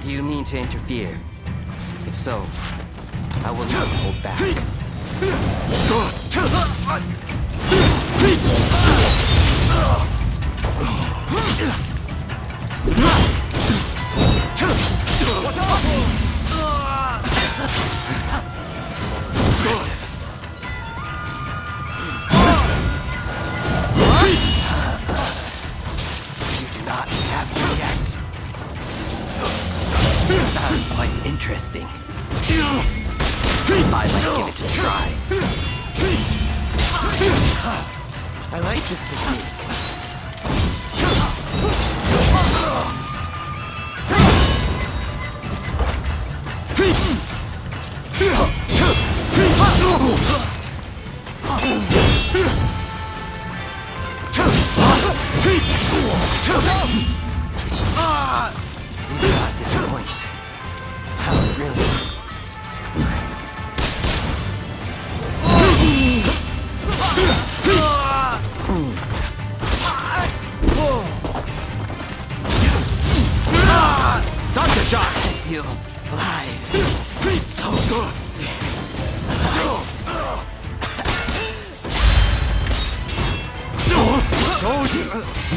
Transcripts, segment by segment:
Do you mean to interfere? If so, I will not hold back. Sounds quite interesting. I'd like to give it a try. I like this technique. At this point, how brilliant. Doctor shot! I feel alive. So good.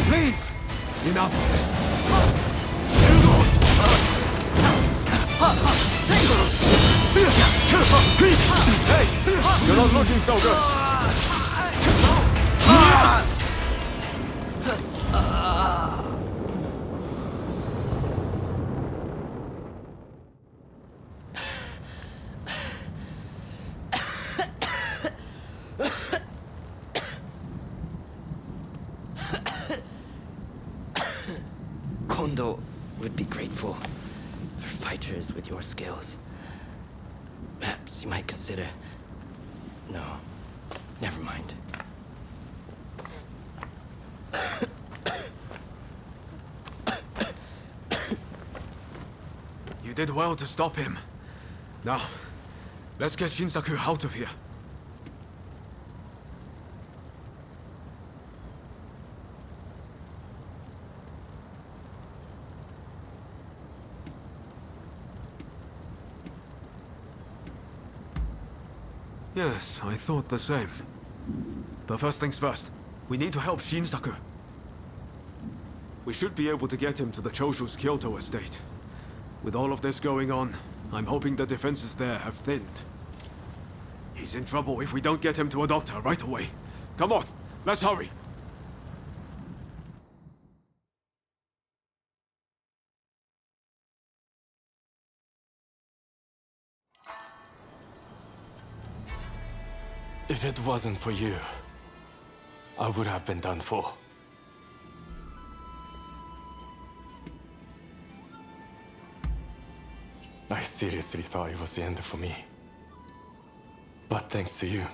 Please! Enough of this. Hey! You're not looking so good. Kondo would be grateful for fighters with your skills. Perhaps you might consider... No, never mind. You did well to stop him. Now, let's get Shinsaku out of here. Yes, I thought the same. But first things first, we need to help Shinsaku. We should be able to get him to the Choshu's Kyoto estate. With all of this going on, I'm hoping the defenses there have thinned. He's in trouble if we don't get him to a doctor right away. Come on, let's hurry. If it wasn't for you, I would have been done for. I seriously thought it was the end for me. But thanks to you,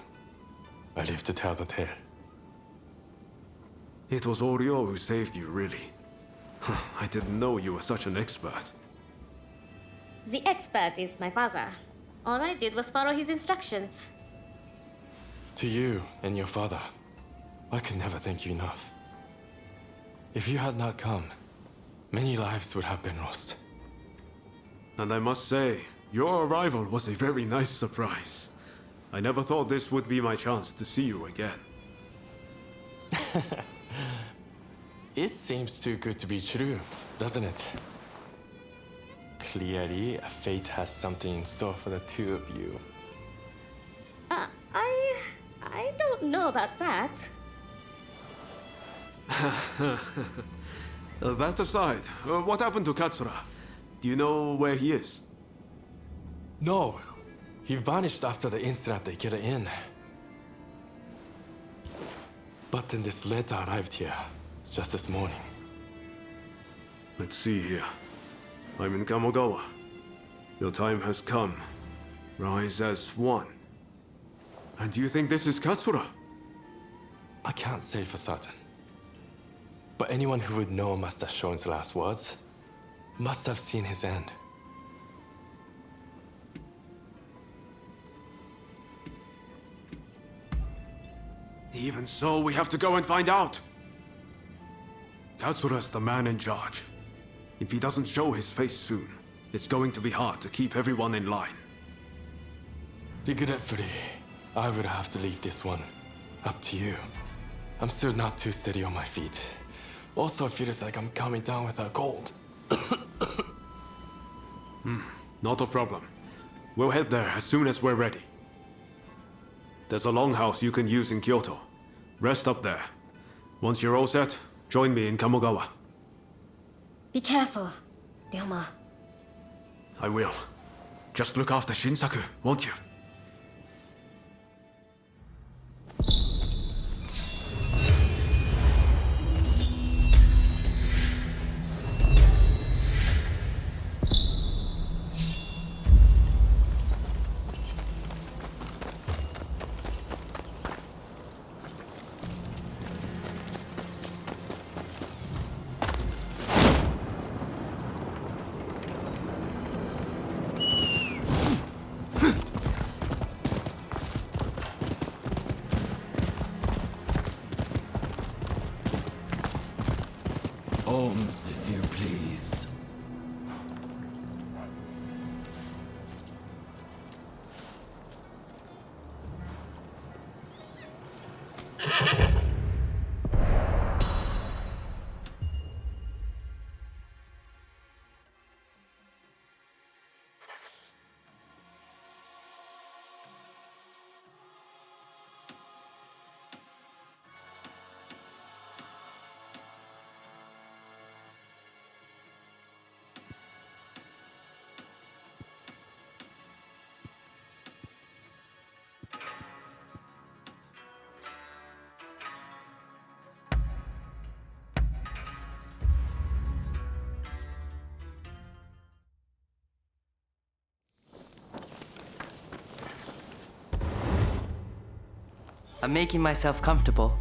I lived to tell the tale. It was Oryo who saved you, really. I didn't know you were such an expert. The expert is my father. All I did was follow his instructions. To you and your father, I could never thank you enough. If you had not come, many lives would have been lost. And I must say, your arrival was a very nice surprise. I never thought this would be my chance to see you again. It seems too good to be true, doesn't it? Clearly, fate has something in store for the two of you. I don't know about that. That aside, what happened to Katsura? Do you know where he is? No, he vanished after the incident they get in. But then this letter arrived here, just this morning. Let's see here. I'm in Kamogawa. Your time has come. Rise as one. And do you think this is Katsura? I can't say for certain. But anyone who would know Master Shoin's last words must have seen his end. Even so, we have to go and find out. Katsura's the man in charge. If he doesn't show his face soon, It's going to be hard to keep everyone in line. Regretfully, I would have to leave this one up to you. I'm still not too steady on my feet. Also, it feels like I'm coming down with a cold. Not a problem. We'll head there as soon as we're ready. There's a longhouse you can use in Kyoto. Rest up there. Once you're all set, join me in Kamogawa. Be careful, Ryoma. I will. Just look after Shinsaku, won't you? Holmes, if you please. I'm making myself comfortable.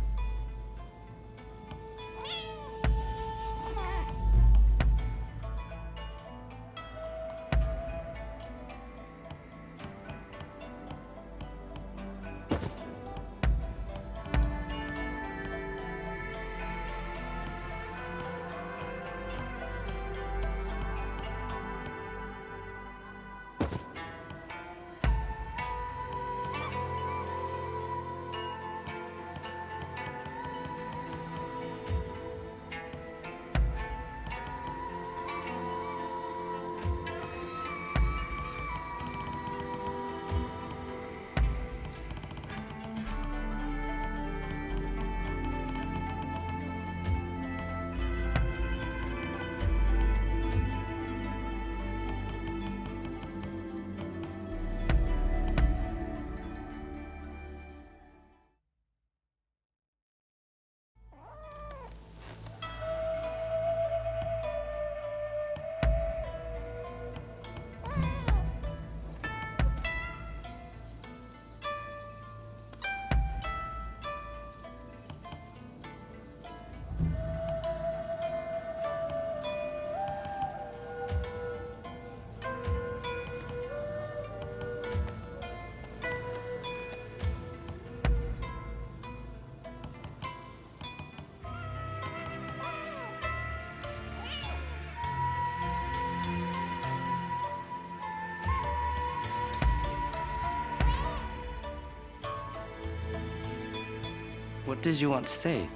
What did you want to say?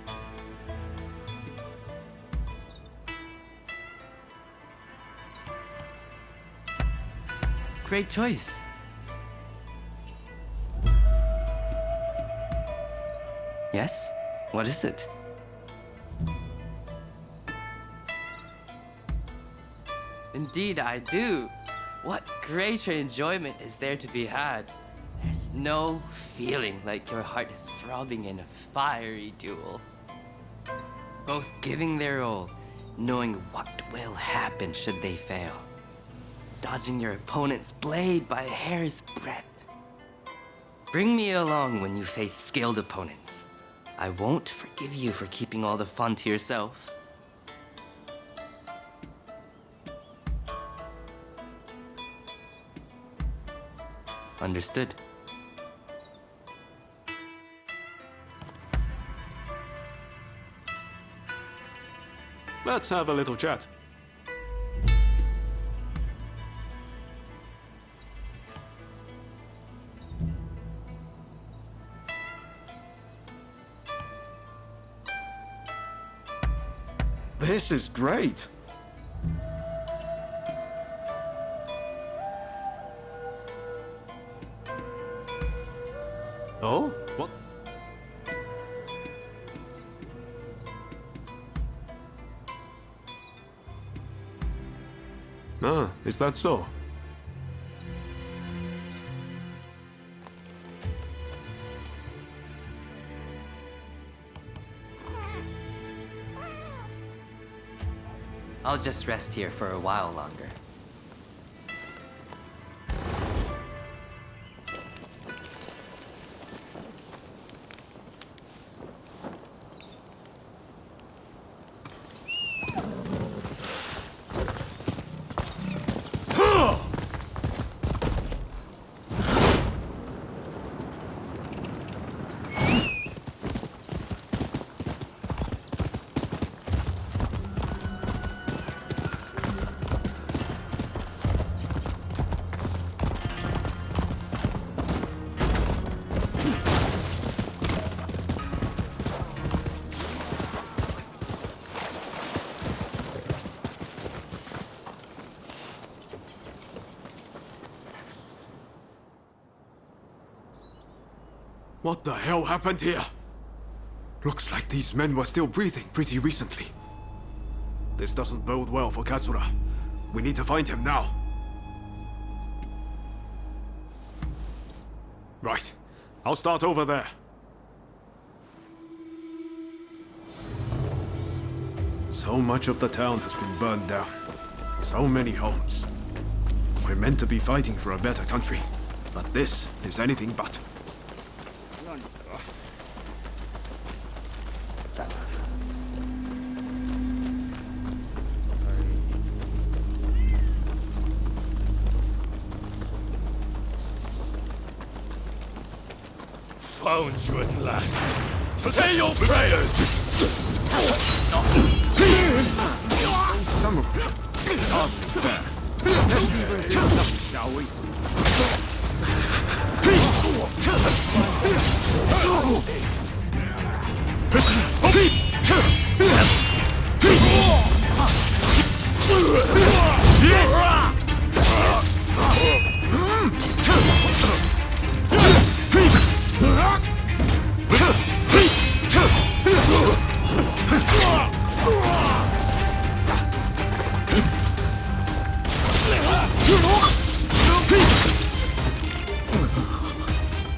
Great choice. Yes? What is it? Indeed, I do. What greater enjoyment is there to be had? There's no feeling like your heart throbbing in a fiery duel. Both giving their all, knowing what will happen should they fail. Dodging your opponent's blade by a hair's breadth. Bring me along when you face skilled opponents. I won't forgive you for keeping all the fun to yourself. Understood. Let's have a little chat. This is great. Oh? What? Ah, is that so? I'll just rest here for a while longer. What the hell happened here? Looks like these men were still breathing pretty recently. This doesn't bode well for Katsura. We need to find him now. Right. I'll start over there. So much of the town has been burned down. So many homes. We're meant to be fighting for a better country, but this is anything but. Found you at last. Say your prayers! Some of them hardly fair. Let's even do something, shall we?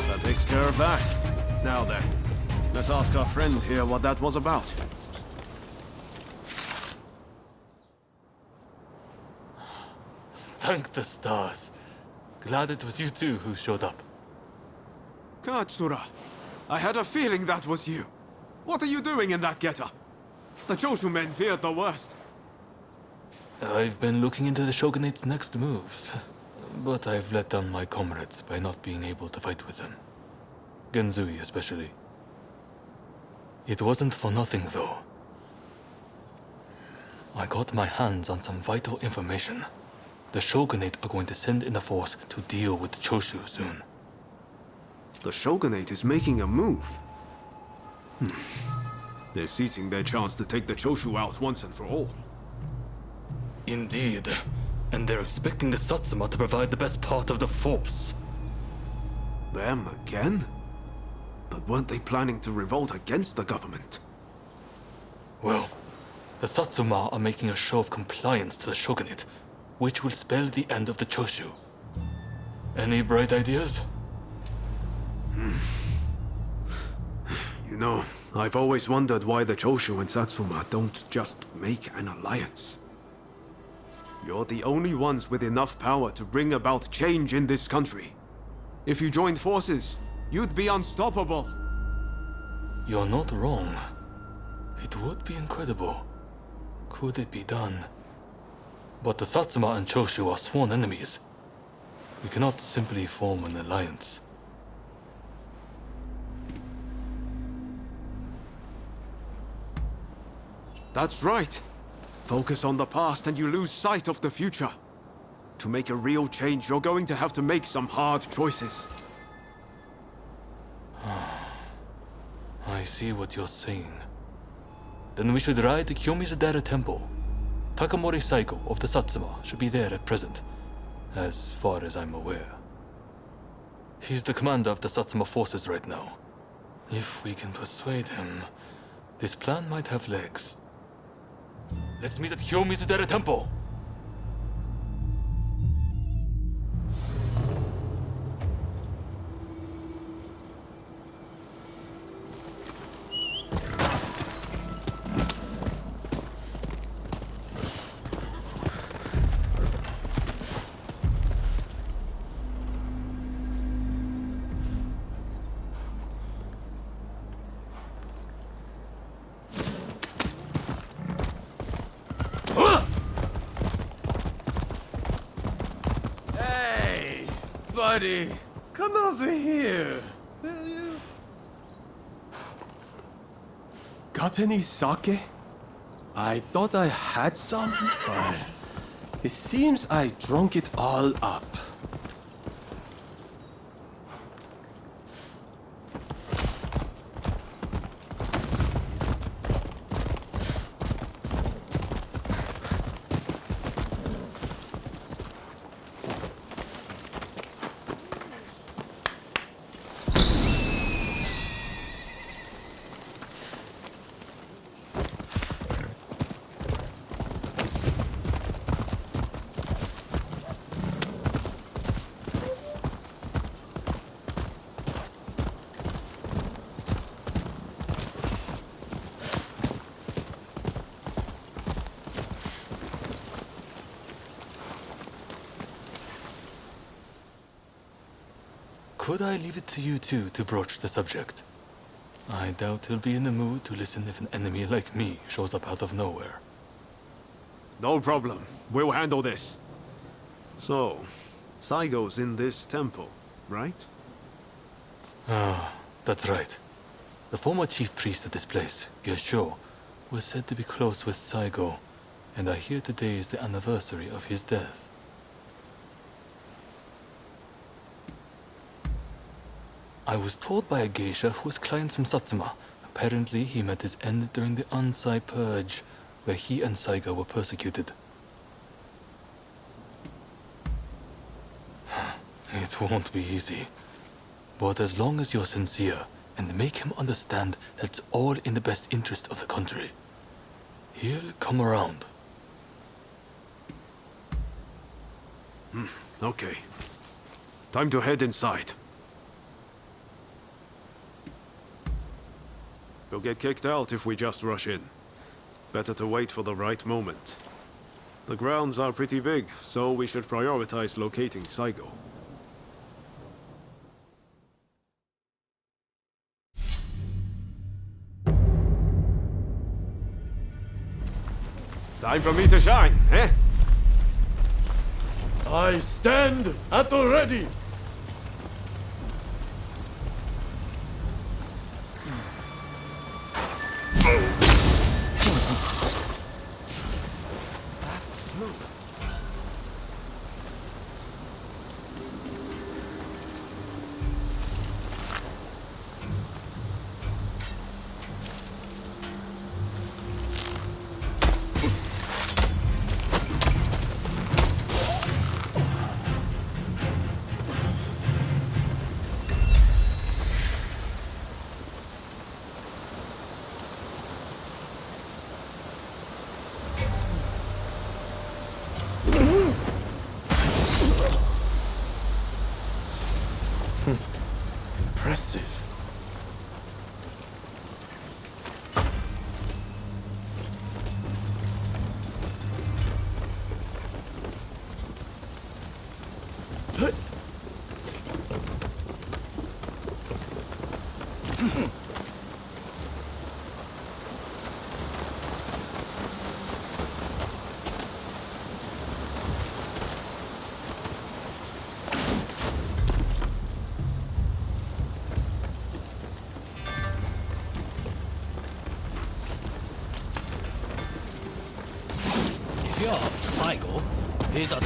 That takes care of that. Now then, let's ask our friend here what that was about. Thank the stars. Glad it was you two who showed up. Katsura, I had a feeling that was you. What are you doing in that getup? The Choshu men feared the worst. I've been looking into the Shogunate's next moves, but I've let down my comrades by not being able to fight with them. Genzui especially. It wasn't for nothing, though. I got my hands on some vital information. The Shogunate are going to send in a force to deal with the Choshu soon. The Shogunate is making a move. They're seizing their chance to take the Choshu out once and for all. Indeed. And they're expecting the Satsuma to provide the best part of the force. Them again? But weren't they planning to revolt against the government? Well, the Satsuma are making a show of compliance to the Shogunate, which will spell the end of the Choshu. Any bright ideas? You know, I've always wondered why the Choshu and Satsuma don't just make an alliance. You're the only ones with enough power to bring about change in this country. If you joined forces, you'd be unstoppable. You're not wrong. It would be incredible. Could it be done? But the Satsuma and Choshu are sworn enemies. We cannot simply form an alliance. That's right. Focus on the past and you lose sight of the future. To make a real change, you're going to have to make some hard choices. I see what you're saying. Then we should ride to Kyomizudera Temple. Takamori Saigo of the Satsuma should be there at present, as far as I'm aware. He's the commander of the Satsuma forces right now. If we can persuade him, this plan might have legs. Let's meet at Kyomizudera Temple! Hey, buddy, come over here, will you? Got any sake? I thought I had some, but it seems I drunk it all up. Could I leave it to you two to broach the subject? I doubt he'll be in the mood to listen if an enemy like me shows up out of nowhere. No problem. We'll handle this. So, Saigo's in this temple, right? Ah, that's right. The former chief priest of this place, Gesho, was said to be close with Saigo, and I hear today is the anniversary of his death. I was told by a geisha who was clients from Satsuma. Apparently, he met his end during the Ansai Purge, where he and Saigo were persecuted. It won't be easy. But as long as you're sincere, and make him understand that it's all in the best interest of the country, he'll come around. Okay. Time to head inside. We'll get kicked out if we just rush in. Better to wait for the right moment. The grounds are pretty big, so we should prioritize locating Saigo. Time for me to shine, eh? I stand at the ready. Impressive. If you're after Saigo, here's a...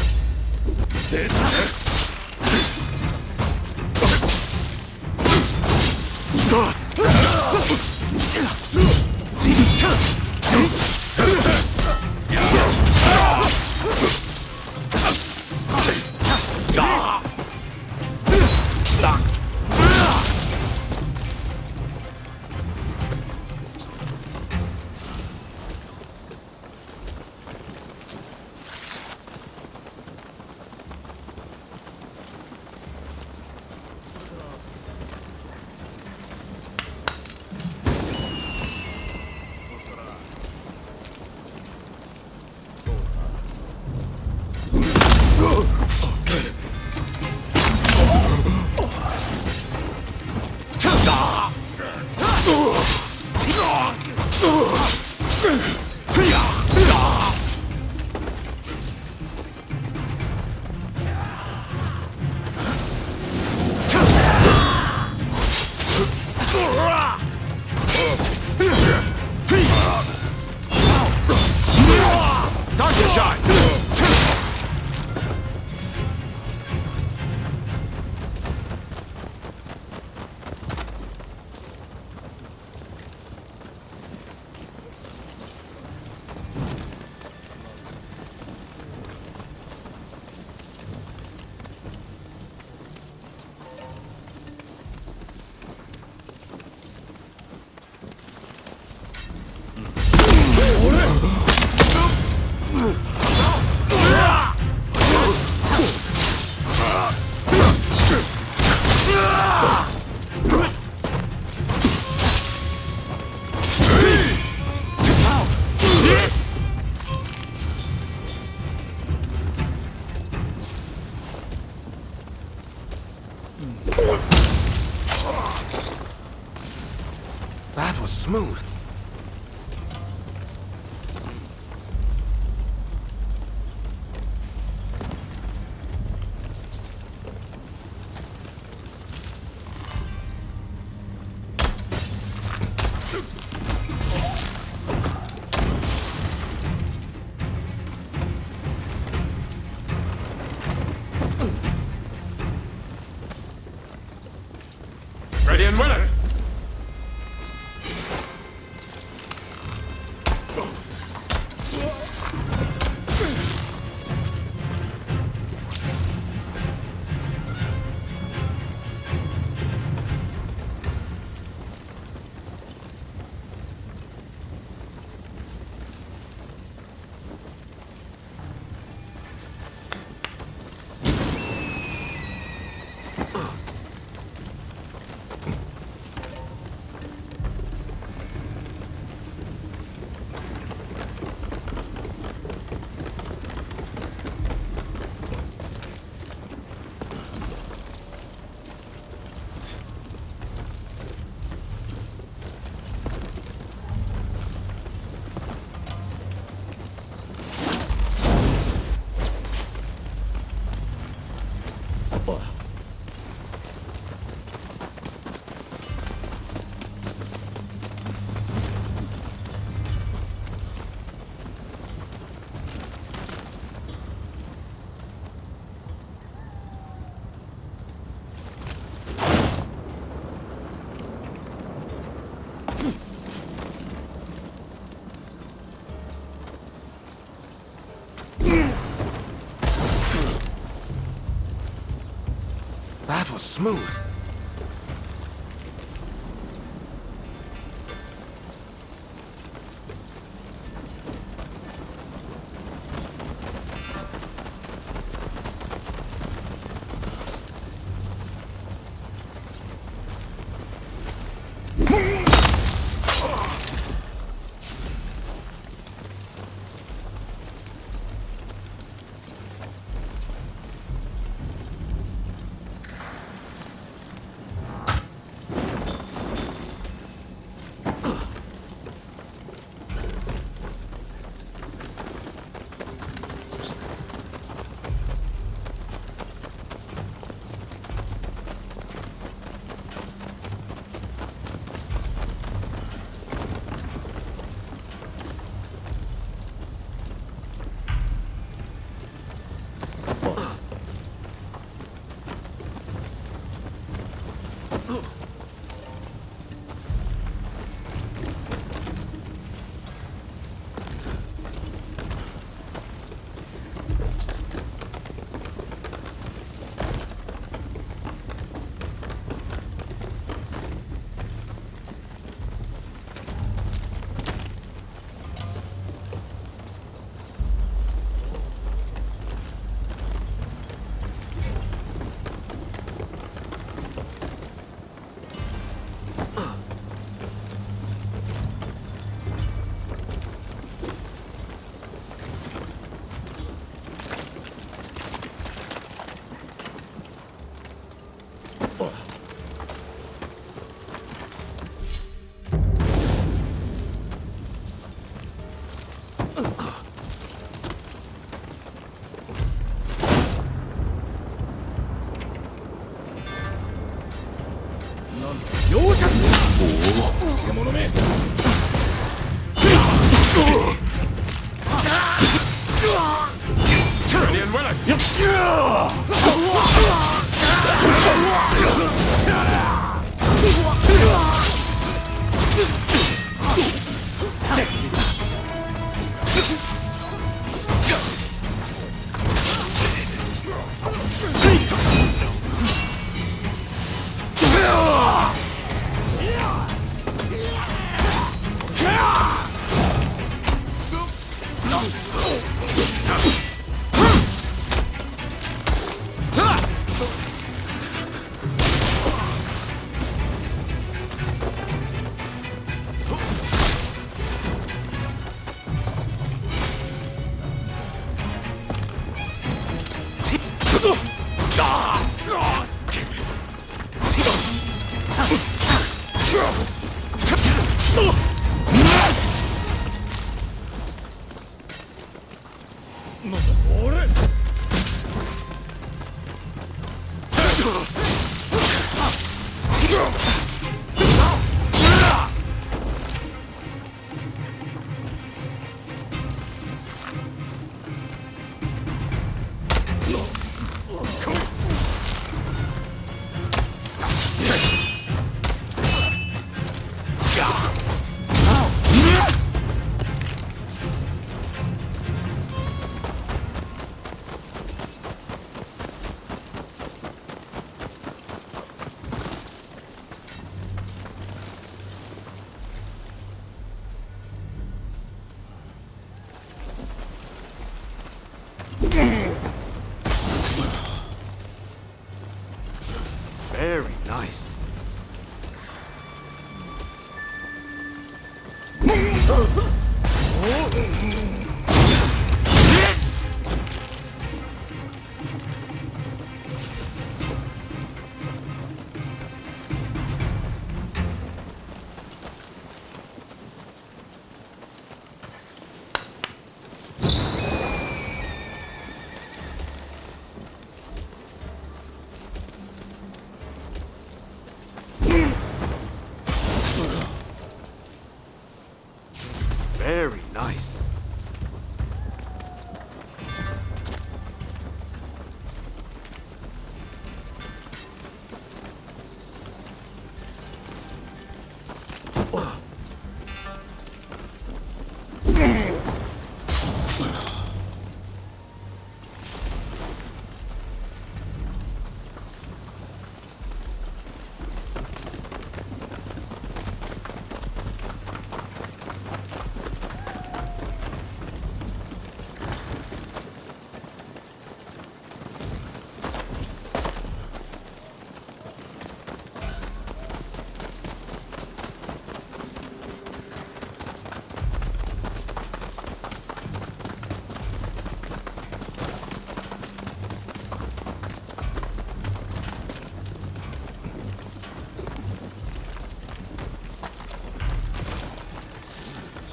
That was smooth. Ready and willing. Very nice.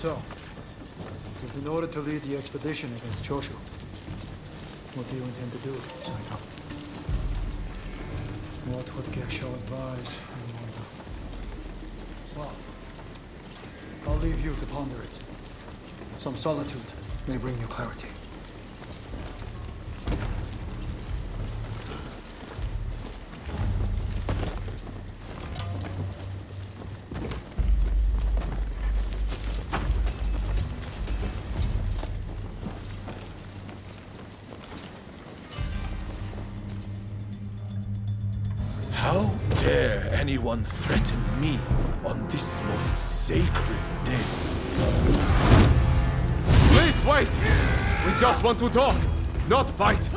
So, you've been ordered to lead the expedition against Choshu. What do you intend to do, Saito? What would Gesho advise, I wonder? Well, I'll leave you to ponder it. Some solitude may bring you clarity. How dare anyone threaten me on this most sacred day? Please wait! We just want to talk, not fight.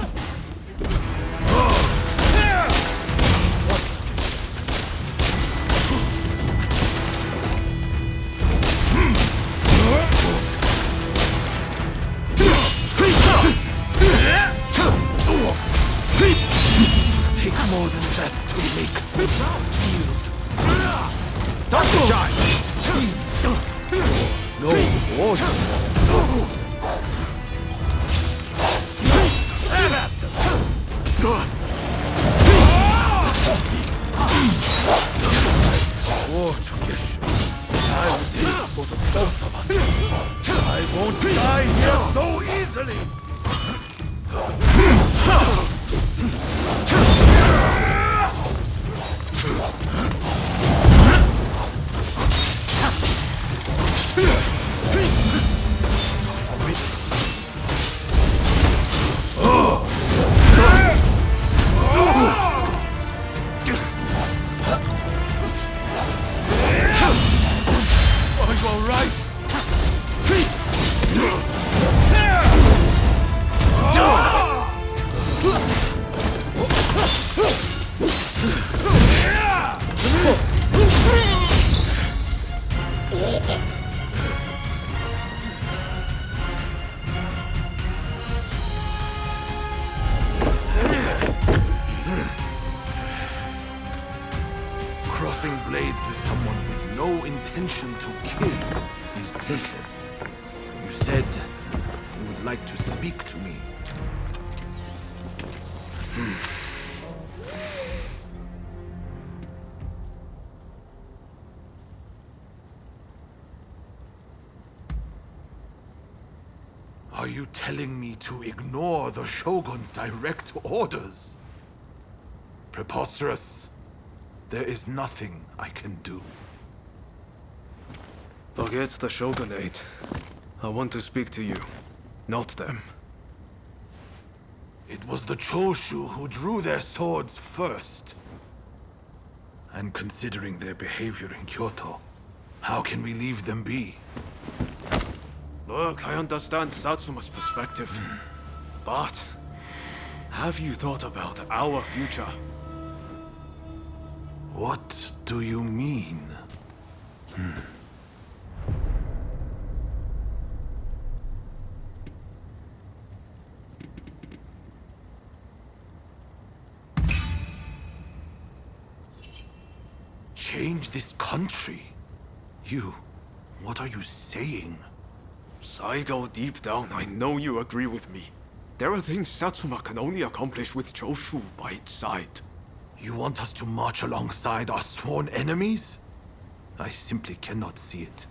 Take more than that to make me yield. Touch the child! No order. War to Geshu. I will take for the both of us. I won't die here so easily. Are you all right? Crossing blades with someone with no intention to kill is pointless. You said you would like to speak to me. Are you telling me to ignore the Shogun's direct orders? Preposterous. There is nothing I can do. Forget the Shogunate. I want to speak to you, not them. It was the Choshu who drew their swords first. And considering their behavior in Kyoto, how can we leave them be? Look, I understand Satsuma's perspective. But have you thought about our future? What do you mean? change this country. What are you saying? Saigo, deep down, I know you agree with me. There are things Satsuma can only accomplish with Choshu by its side. You want us to march alongside our sworn enemies? I simply cannot see it.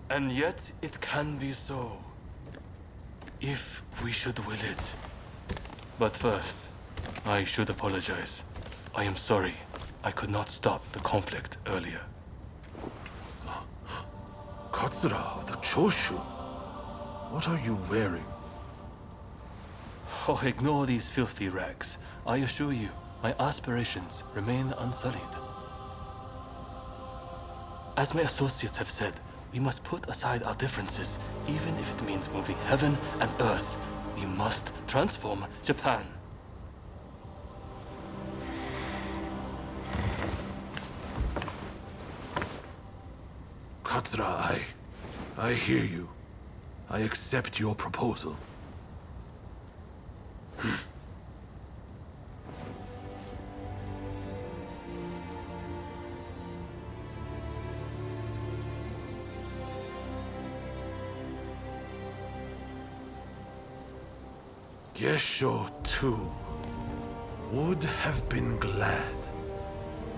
And yet it can be so. If we should will it. But first, I should apologize. I am sorry. I could not stop the conflict earlier. Katsura of the Choshu? What are you wearing? Oh, ignore these filthy rags. I assure you, my aspirations remain unsullied. As my associates have said, we must put aside our differences, even if it means moving heaven and earth. We must transform Japan. Katsura, I hear you. I accept your proposal. Gesho, too, would have been glad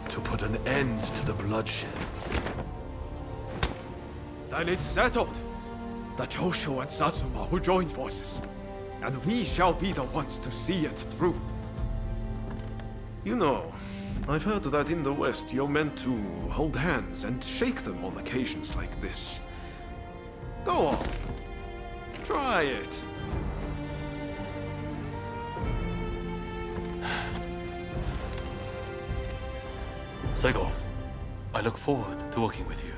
to put an end to the bloodshed. Then it's settled. The Choshu and Satsuma will join forces, and we shall be the ones to see it through. You know, I've heard that in the West you're meant to hold hands and shake them on occasions like this. Go on. Try it. Saigo, I look forward to working with you.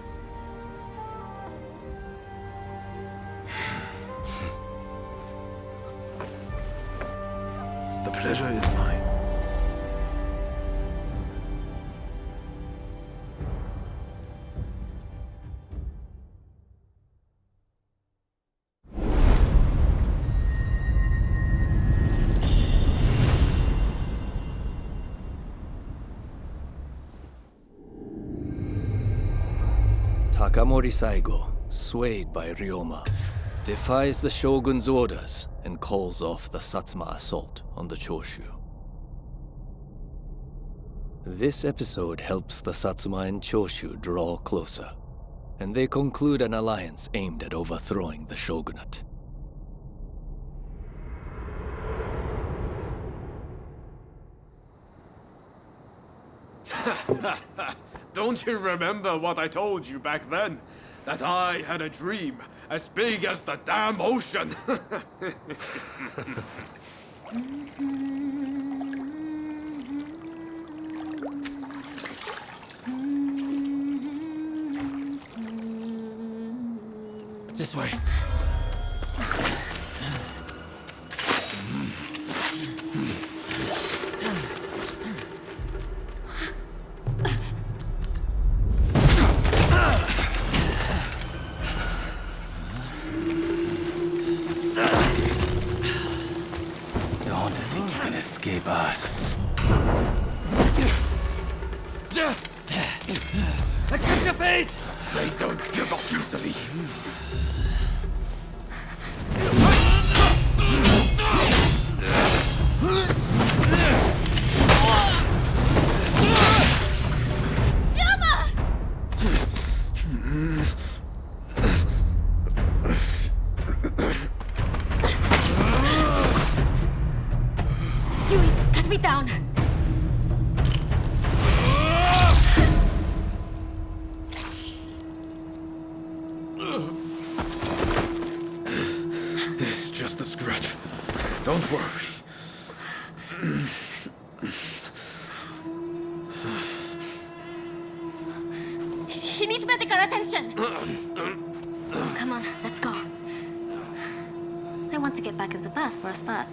The pleasure is mine. Takamori Saigo, swayed by Ryoma, defies the shogun's orders and calls off the Satsuma assault on the Choshu. This episode helps the Satsuma and Choshu draw closer, and they conclude an alliance aimed at overthrowing the shogunate. Don't you remember what I told you back then? That I had a dream as big as the damn ocean. This way. Don't think you can escape us. Accept your fate! They don't give up easily. Do it! Cut me down! It's just a scratch. Don't worry. He needs medical attention! Come on, let's go. I want to get back in the past for a start.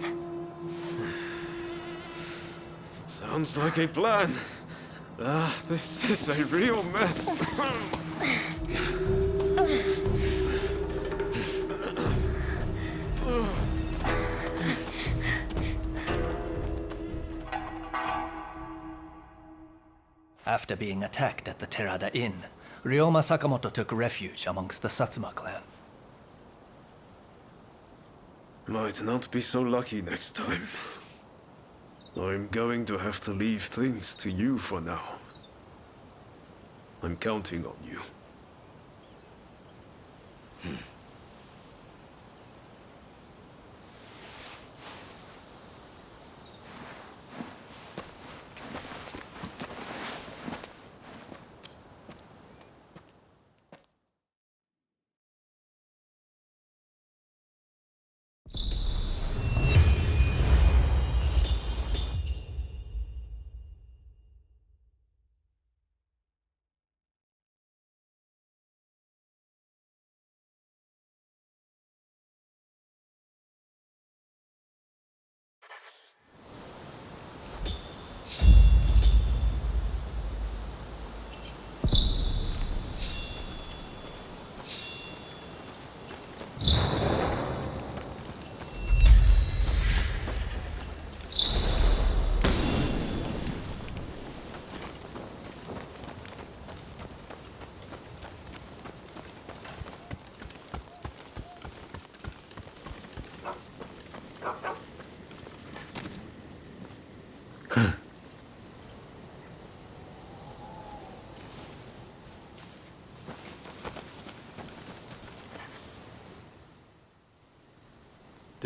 Sounds like a plan. This is a real mess. After being attacked at the Terada Inn, Ryoma Sakamoto took refuge amongst the Satsuma clan. Might not be so lucky next time. I'm going to have to leave things to you for now. I'm counting on you.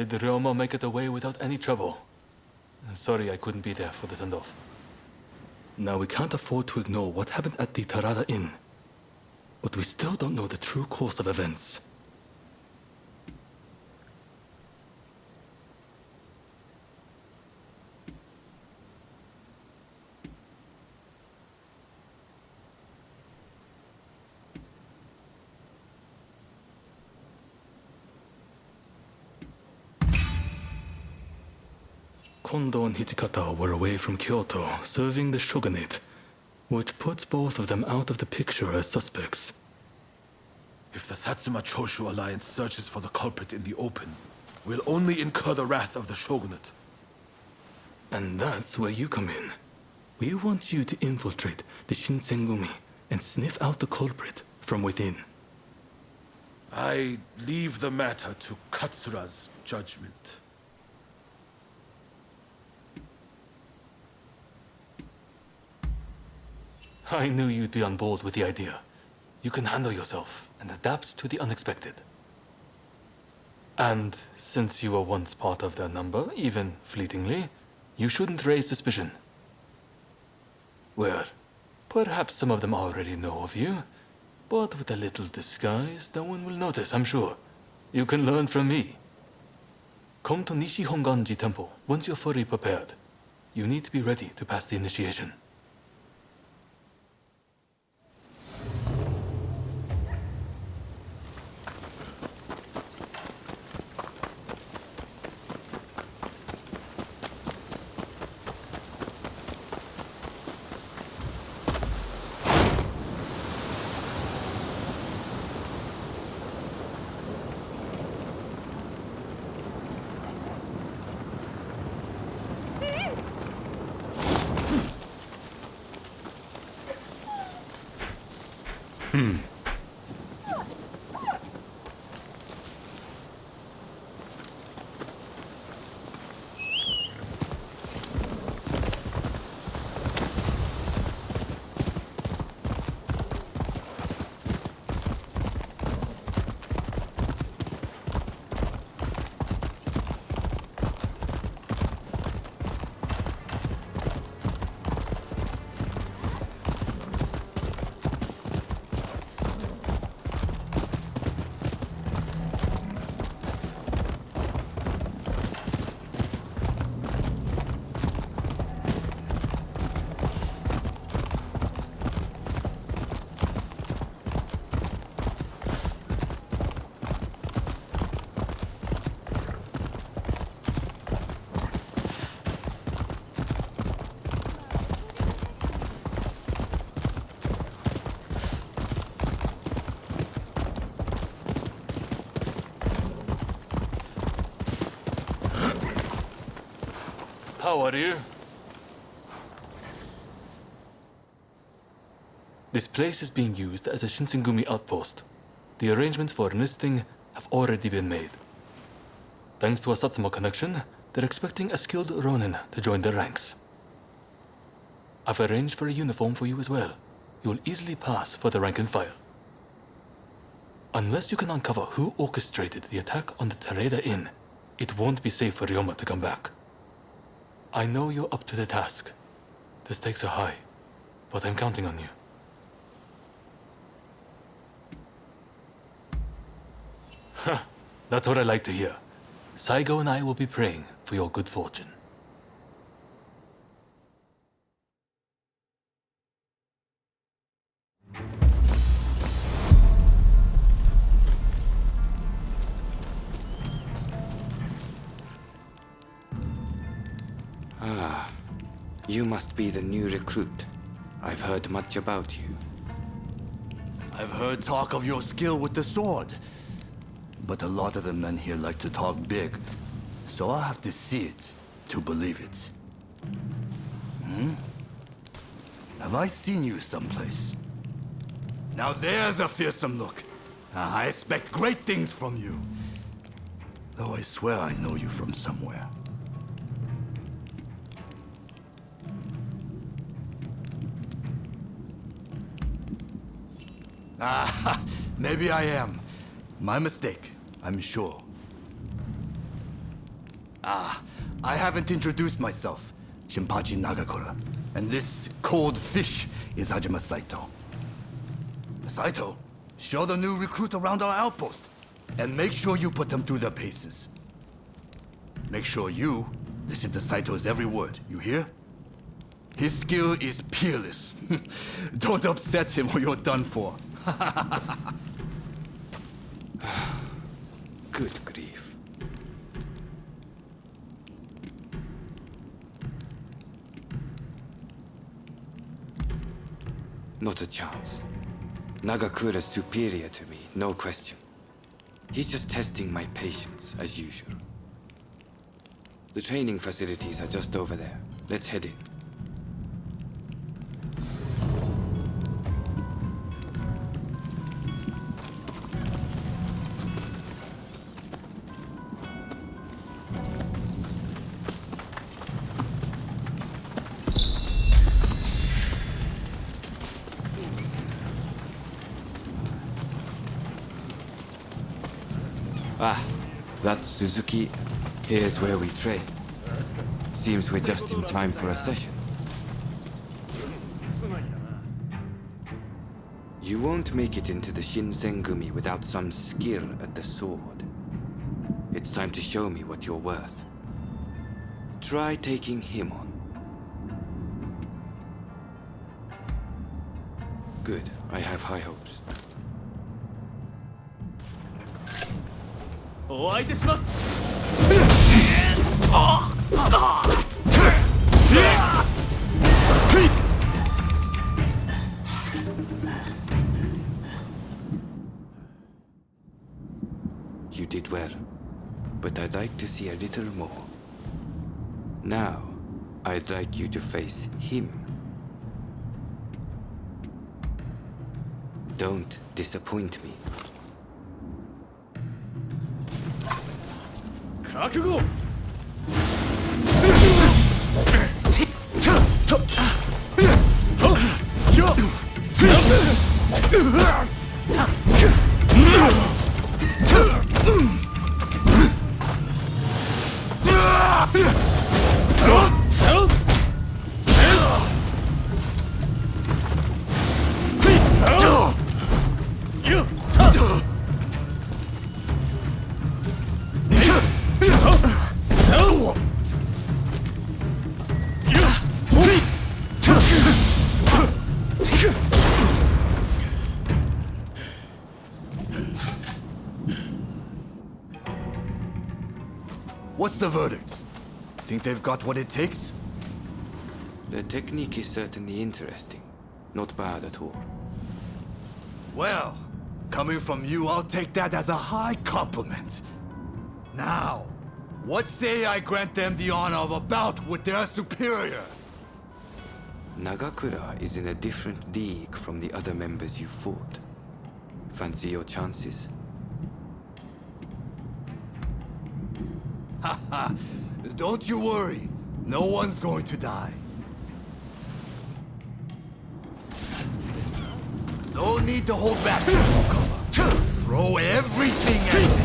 Did Ryoma make it away without any trouble? Sorry I couldn't be there for the send-off. Now we can't afford to ignore what happened at the Terada Inn. But we still don't know the true course of events. Kondo and Hijikata were away from Kyoto, serving the shogunate, which puts both of them out of the picture as suspects. If the Satsuma Choshu alliance searches for the culprit in the open, we'll only incur the wrath of the shogunate. And that's where you come in. We want you to infiltrate the Shinsengumi and sniff out the culprit from within. I leave the matter to Katsura's judgment. I knew you'd be on board with the idea. You can handle yourself and adapt to the unexpected. And since you were once part of their number, even fleetingly, you shouldn't raise suspicion. Well, perhaps some of them already know of you, but with a little disguise, no one will notice, I'm sure. You can learn from me. Come to Nishi Honganji Temple once you're fully prepared. You need to be ready to pass the initiation. How are you? This place is being used as a Shinsengumi outpost. The arrangements for enlisting have already been made. Thanks to a Satsuma connection, they're expecting a skilled Ronin to join their ranks. I've arranged for a uniform for you as well. You will easily pass for the rank and file. Unless you can uncover who orchestrated the attack on the Tereda Inn, it won't be safe for Ryoma to come back. I know you're up to the task. The stakes are high, but I'm counting on you. That's what I like to hear. Saigo and I will be praying for your good fortune. Ah, you must be the new recruit. I've heard much about you. I've heard talk of your skill with the sword. But a lot of the men here like to talk big. So I'll have to see it to believe it. Have I seen you someplace? Now there's a fearsome look. I expect great things from you. Though I swear I know you from somewhere. Ah, maybe I am. My mistake, I'm sure. I haven't introduced myself. Shinpachi Nagakura. And this cold fish is Hajime Saito. Saito, show the new recruit around our outpost. And make sure you put them through their paces. Make sure you listen to Saito's every word, you hear? His skill is peerless. Don't upset him or you're done for. Good grief. Not a chance. Nagakura's superior to me, no question. He's just testing my patience, as usual. The training facilities are just over there. Let's head in. Ah, that's Suzuki. Here's where we train. Seems we're just in time for a session. You won't make it into the Shinsengumi without some skill at the sword. It's time to show me what you're worth. Try taking him on. Good. I have high hopes. You did well, but I'd like to see a little more. Now, I'd like you to face him. Don't disappoint me. 覚悟 What's the verdict? Think they've got what it takes? The technique is certainly interesting. Not bad at all. Well, coming from you, I'll take that as a high compliment. Now, what say I grant them the honor of a bout with their superior? Nagakura is in a different league from the other members you fought. Fancy your chances? Haha! Don't you worry. No one's going to die. No need to hold back. Throw everything at me.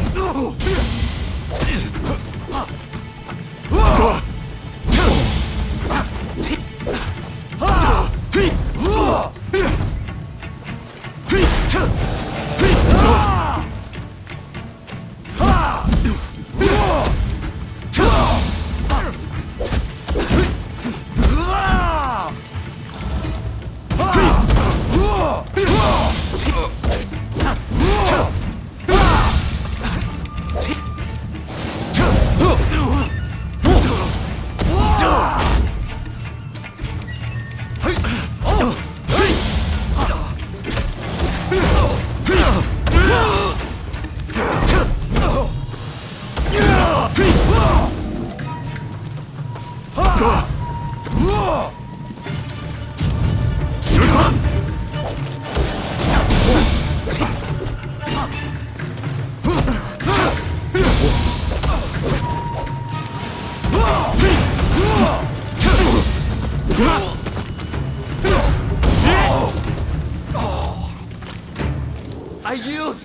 I yield!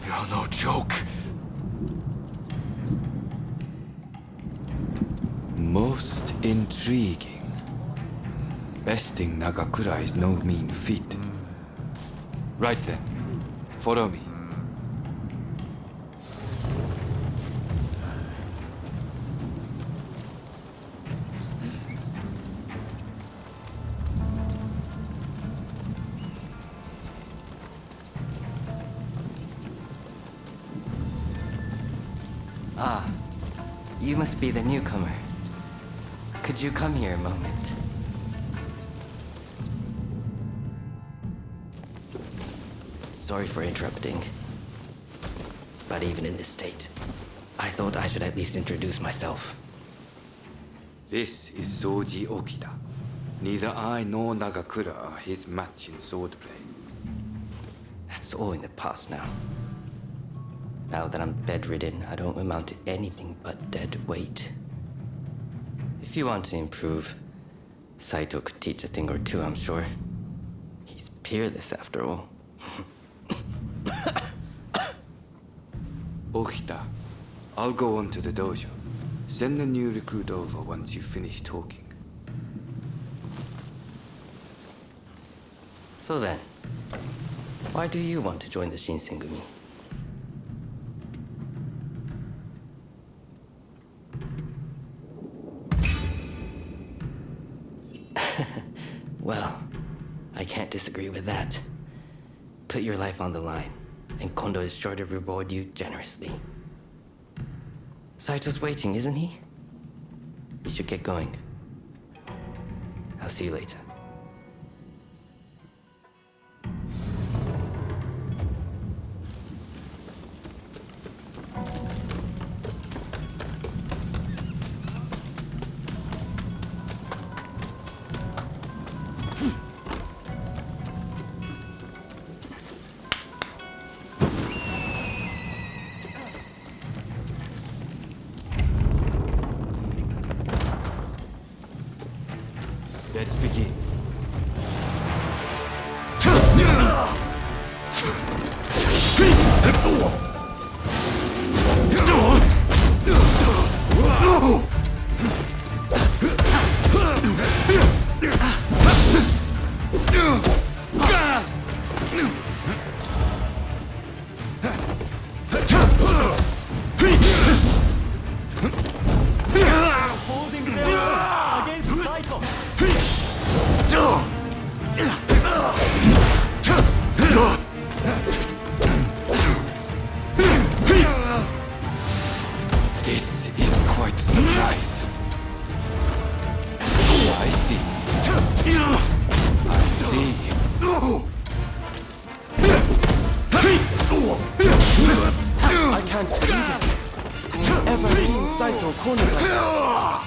You're no joke. Most intriguing. Besting Nagakura is no mean feat. Right then, follow me. Ah, you must be the newcomer. Could you come here a moment? Sorry for interrupting. But even in this state, I thought I should at least introduce myself. This is Soji Okida. Neither I nor Nagakura are his match in swordplay. That's all in the past now. Now that I'm bedridden, I don't amount to anything but dead weight. If you want to improve, Saito could teach a thing or two, I'm sure. He's peerless after all. Okita, I'll go on to the dojo. Send the new recruit over once you finish talking. So then, why do you want to join the Shinsengumi? Well, I can't disagree with that. Put your life on the line, and Kondo is sure to reward you generously. Saito's waiting, isn't he? You should get going. I'll see you later. Let's begin. Holding their against Saito. This is quite a surprise. I see. I can't believe it. I've never seen Saito cornered like that.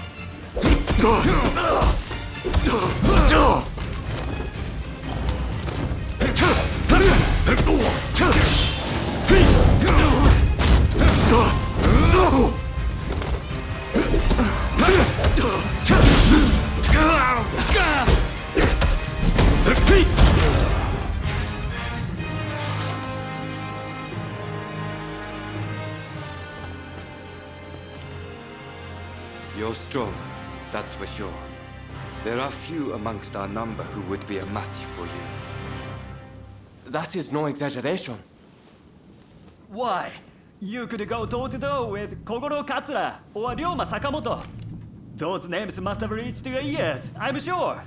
You're strong, that's for sure. There are few amongst our number who would be a match for you. That is no exaggeration. Why? You could go toe-to-toe with Kogoro Katsura or Ryoma Sakamoto. Those names must have reached your ears, I'm sure.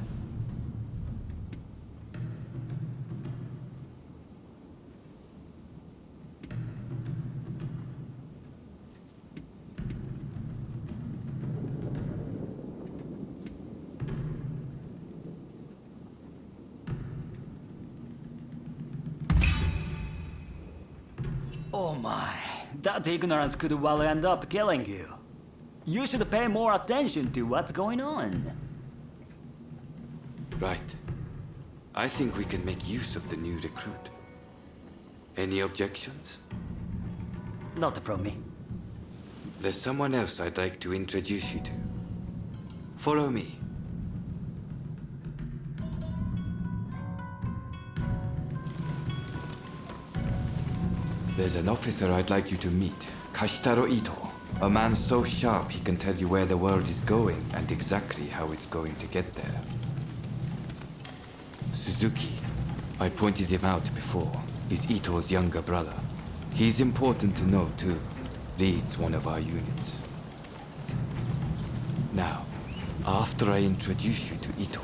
Oh my, that ignorance could well end up killing you. You should pay more attention to what's going on. Right. I think we can make use of the new recruit. Any objections? Not from me. There's someone else I'd like to introduce you to. Follow me. There's an officer I'd like you to meet, Kashitaro Ito. A man so sharp he can tell you where the world is going and exactly how it's going to get there. Suzuki, I pointed him out before, is Ito's younger brother. He's important to know too. Leads one of our units. Now, after I introduce you to Ito,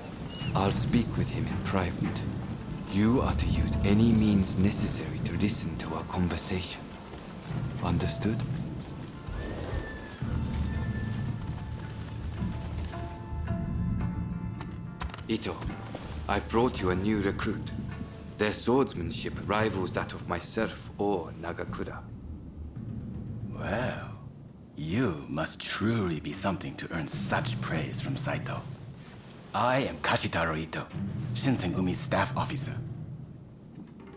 I'll speak with him in private. You are to use any means necessary to listen to our conversation. Understood? Ito, I've brought you a new recruit. Their swordsmanship rivals that of myself or Nagakura. Well, you must truly be something to earn such praise from Saito. I am Kashitaro Ito, Shinsengumi's staff officer.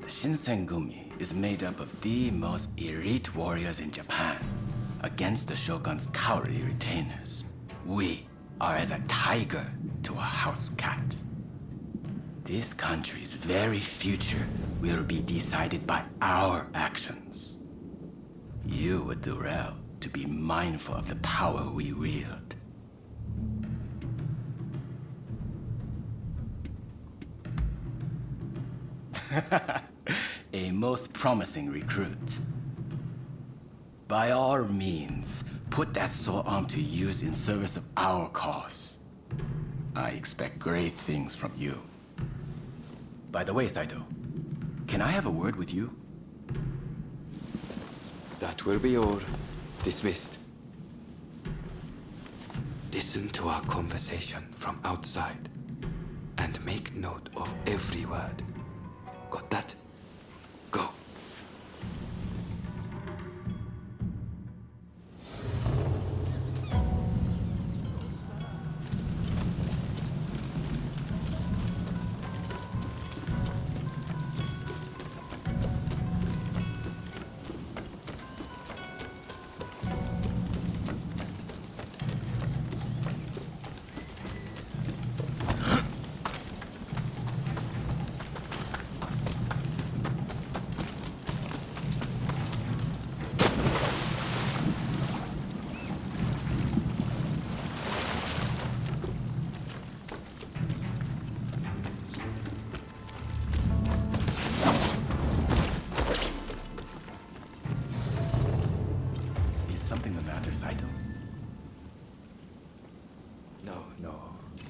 The Shinsengumi is made up of the most elite warriors in Japan against the Shogun's cowardly retainers. We are as a tiger to a house cat. This country's very future will be decided by our actions. You would do well to be mindful of the power we wield. A most promising recruit. By all means, put that sword arm to use in service of our cause. I expect great things from you. By the way, Saito, can I have a word with you? That will be all. Dismissed. Listen to our conversation from outside and make note of every word. Got that? Go.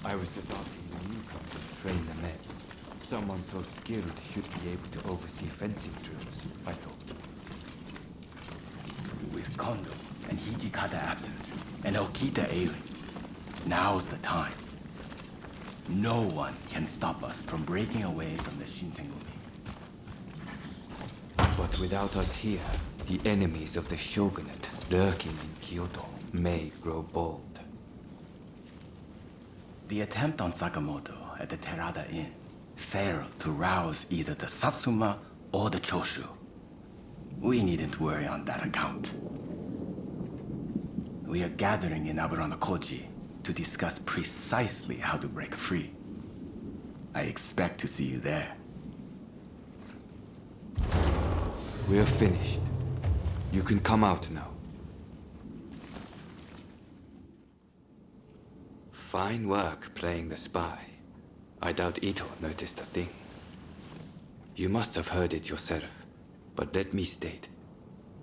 I was just asking the newcomers to train the men. Someone so skilled should be able to oversee fencing drills, I thought. With Kondo and Hijikata absent, and Okita ailing, now's the time. No one can stop us from breaking away from the Shinsengumi. But without us here, the enemies of the shogunate lurking in Kyoto may grow bold. The attempt on Sakamoto at the Terada Inn failed to rouse either the Satsuma or the Choshu. We needn't worry on that account. We are gathering in Aburanokoji to discuss precisely how to break free. I expect to see you there. We're finished. You can come out now. Fine work playing the spy. I doubt Ito noticed a thing. You must have heard it yourself, but let me state,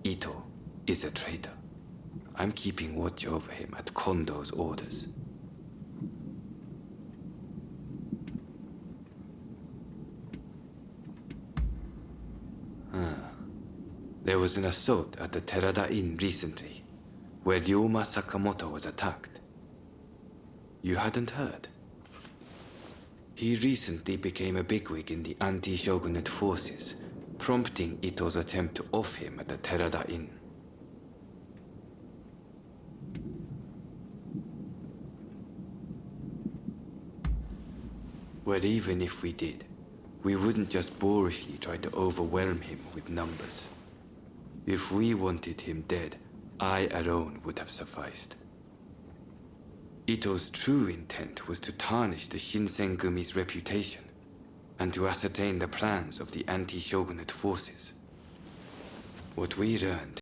Ito is a traitor. I'm keeping watch over him at Kondo's orders. There was an assault at the Terada Inn recently, where Ryoma Sakamoto was attacked. You hadn't heard? He recently became a bigwig in the anti-shogunate forces, prompting Ito's attempt to off him at the Terada Inn. Well, even if we did, we wouldn't just boorishly try to overwhelm him with numbers. If we wanted him dead, I alone would have sufficed. Ito's true intent was to tarnish the Shinsengumi's reputation and to ascertain the plans of the anti-shogunate forces. What we learned